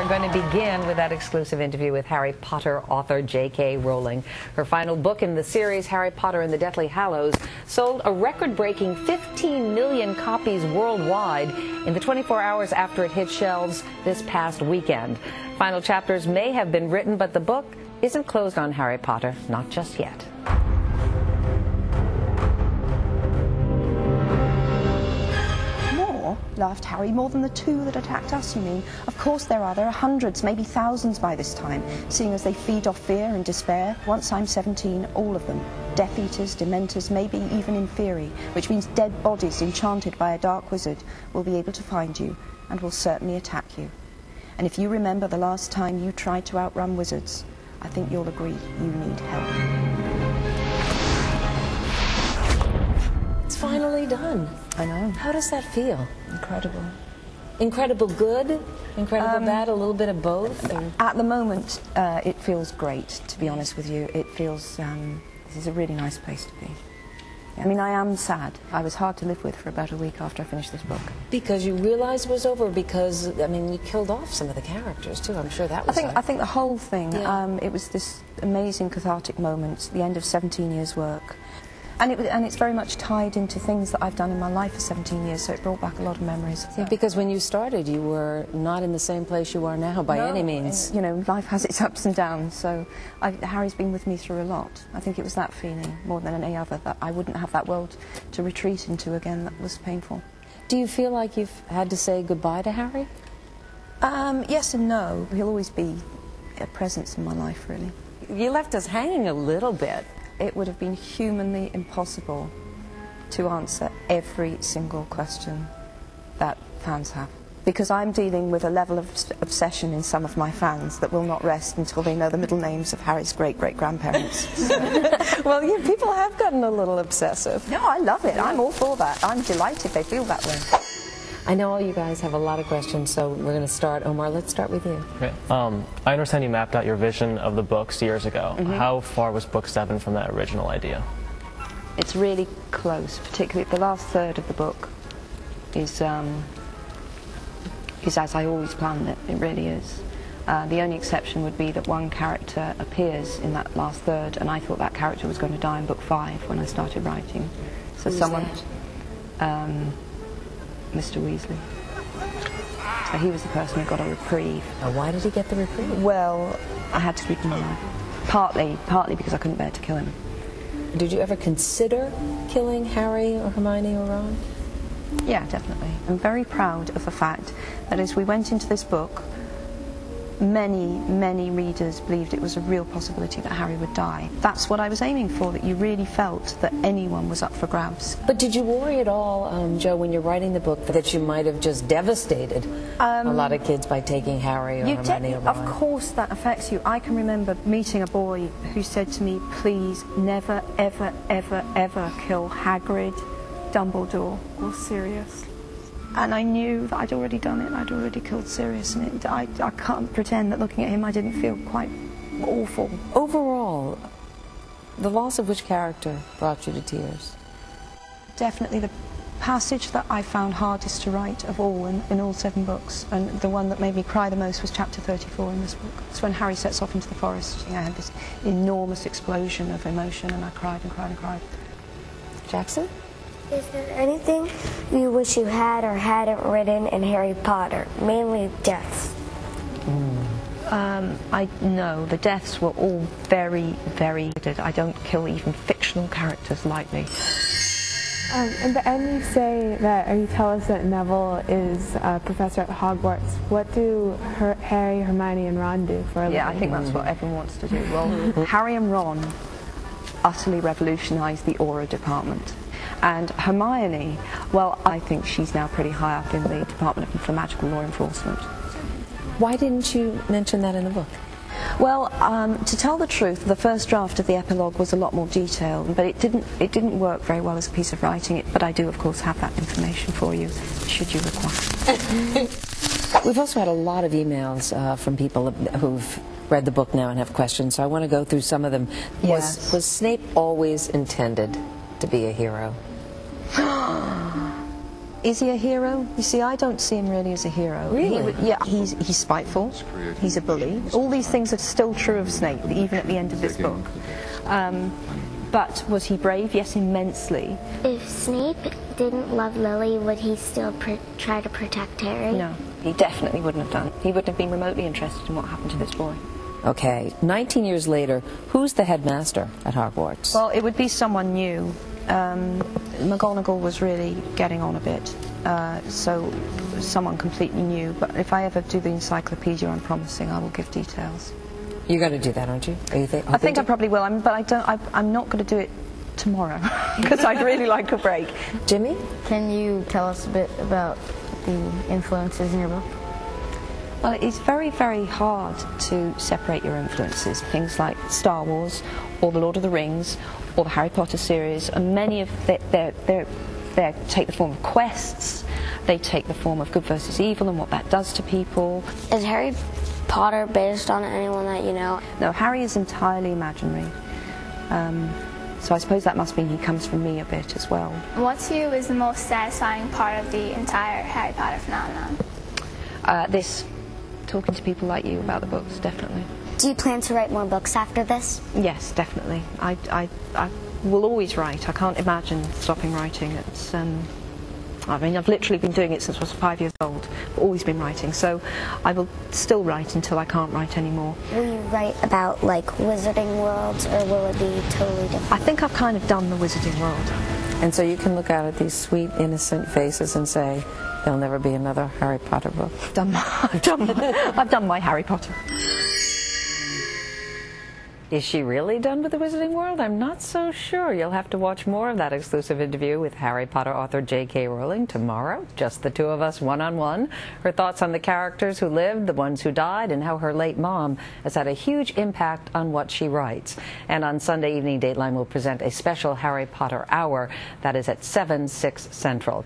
are going to begin with that exclusive interview with Harry Potter author J.K. Rowling. Her final book in the series, Harry Potter and the Deathly Hallows, sold a record-breaking 15 million copies worldwide in the 24 hours after it hit shelves this past weekend. Final chapters may have been written, but the book isn't closed on Harry Potter, not just yet. Laughed Harry. More than the two that attacked us, you mean? Of course there are. There are hundreds, maybe thousands by this time, seeing as they feed off fear and despair. Once I'm 17, all of them. Death Eaters, Dementors, maybe even Inferi, which means dead bodies enchanted by a dark wizard, will be able to find you and will certainly attack you. And if you remember the last time you tried to outrun wizards, I think you'll agree you need help. It's finally done. I know. How does that feel? Incredible. Incredible good? Incredible bad? A little bit of both? At the moment, it feels great, to be honest with you. It feels, this is a really nice place to be. Yeah. I mean, I am sad. I was hard to live with for about a week after I finished this book. Because you realized it was over? Because, I mean, you killed off some of the characters, too. I'm sure that was I think the whole thing, yeah. It was this amazing cathartic moment, the end of 17 years' work. And it's very much tied into things that I've done in my life for 17 years, so it brought back a lot of memories. Yeah, because when you started, you were not in the same place you are now, by any means. You know, life has its ups and downs, so Harry's been with me through a lot. I think it was that feeling, more than any other, that I wouldn't have that world to retreat into again that was painful. Do you feel like you've had to say goodbye to Harry? Yes and no. He'll always be a presence in my life, really. You left us hanging a little bit. It would have been humanly impossible to answer every single question that fans have. Because I'm dealing with a level of obsession in some of my fans that will not rest until they know the middle names of Harry's great-great-grandparents. Well, people have gotten a little obsessive. No, I love it. I'm all for that. I'm delighted they feel that way. I know all you guys have a lot of questions, so we're going to start. Omar, let's start with you. Okay. I understand you mapped out your vision of the books years ago. Mm-hmm. How far was book 7 from that original idea? It's really close, particularly the last third of the book is as I always planned it. It really is. The only exception would be that one character appears in that last third, and I thought that character was going to die in book 5 when I started writing. So Who's someone... that? Mr. Weasley. So he was the person who got a reprieve. Now, why did he get the reprieve? Well, I had to keep him alive. Partly because I couldn't bear to kill him. Did you ever consider killing Harry or Hermione or Ron? Yeah, definitely. I'm very proud of the fact that as we went into this book, many readers believed it was a real possibility that Harry would die. That's what I was aiming for, that you really felt that anyone was up for grabs. But did you worry at all, Jo, when you're writing the book, that you might have just devastated a lot of kids by taking Harry or Hermione or Ron? Of course that affects you. I can remember meeting a boy who said to me, please never, ever, ever, ever kill Hagrid, Dumbledore or Sirius. And I knew that I'd already done it. I'd already killed Sirius, and I can't pretend that looking at him I didn't feel quite awful. Overall, the loss of which character brought you to tears? Definitely the passage that I found hardest to write of all in all 7 books, and the one that made me cry the most was chapter 34 in this book. It's when Harry sets off into the forest. I had this enormous explosion of emotion, and I cried and cried and cried. Jackson? Is there anything you wish you had or hadn't written in Harry Potter? Mainly deaths. No, the deaths were all very good. I don't kill even fictional characters lightly. In the end you say that, or you tell us that Neville is a professor at Hogwarts. What do Harry, Hermione and Ron do for a living? Yeah, I think that's what everyone wants to do. Well, Harry and Ron utterly revolutionised the aura department. And Hermione, well, I think she's now pretty high up in the Department for Magical Law Enforcement. Why didn't you mention that in the book? Well, to tell the truth, the first draft of the epilogue was a lot more detailed, but it didn't work very well as a piece of writing. But I do, of course, have that information for you, should you require. We've also had a lot of emails from people who've read the book now and have questions, so I want to go through some of them. Yes. Was Snape always intended to be a hero? Is he a hero? You see, I don't see him really as a hero. Really? Yeah, he's spiteful, he's a bully. All these things are still true of Snape, even at the end of this book. But was he brave? Yes, immensely. If Snape didn't love Lily, would he still try to protect Harry? No, he definitely wouldn't have done. He wouldn't have been remotely interested in what happened to this boy. Okay, 19 years later, who's the headmaster at Hogwarts? Well, it would be someone new. McGonagall was really getting on a bit, so someone completely new. But if I ever do the encyclopedia, I'm promising I will give details. You're going to do that, aren't you? I think I probably will, but I'm not going to do it tomorrow because I'd really like a break. Jimmy? Can you tell us a bit about the influences in your book? Well, it's very, very hard to separate your influences. Things like Star Wars, or the Lord of the Rings, or the Harry Potter series, and many of they take the form of quests. They take the form of good versus evil and what that does to people. Is Harry Potter based on anyone that you know? No, Harry is entirely imaginary. So I suppose that must mean he comes from me a bit as well. What to you is the most satisfying part of the entire Harry Potter phenomenon? Talking to people like you about the books, definitely. Do you plan to write more books after this? Yes, definitely. I will always write. I can't imagine stopping writing. It's I mean, I've literally been doing it since I was 5 years old. I've always been writing, so I will still write until I can't write anymore. Will you write about, like, wizarding worlds, or will it be totally different? I think I've kind of done the wizarding world. And so you can look out at these sweet, innocent faces and say, there'll never be another Harry Potter book. I've done my Harry Potter. Is she really done with the Wizarding World? I'm not so sure. You'll have to watch more of that exclusive interview with Harry Potter author J.K. Rowling tomorrow. Just the two of us, one-on-one. Her thoughts on the characters who lived, the ones who died, and how her late mom has had a huge impact on what she writes. And on Sunday evening, Dateline will present a special Harry Potter Hour that is at 7, 6 Central.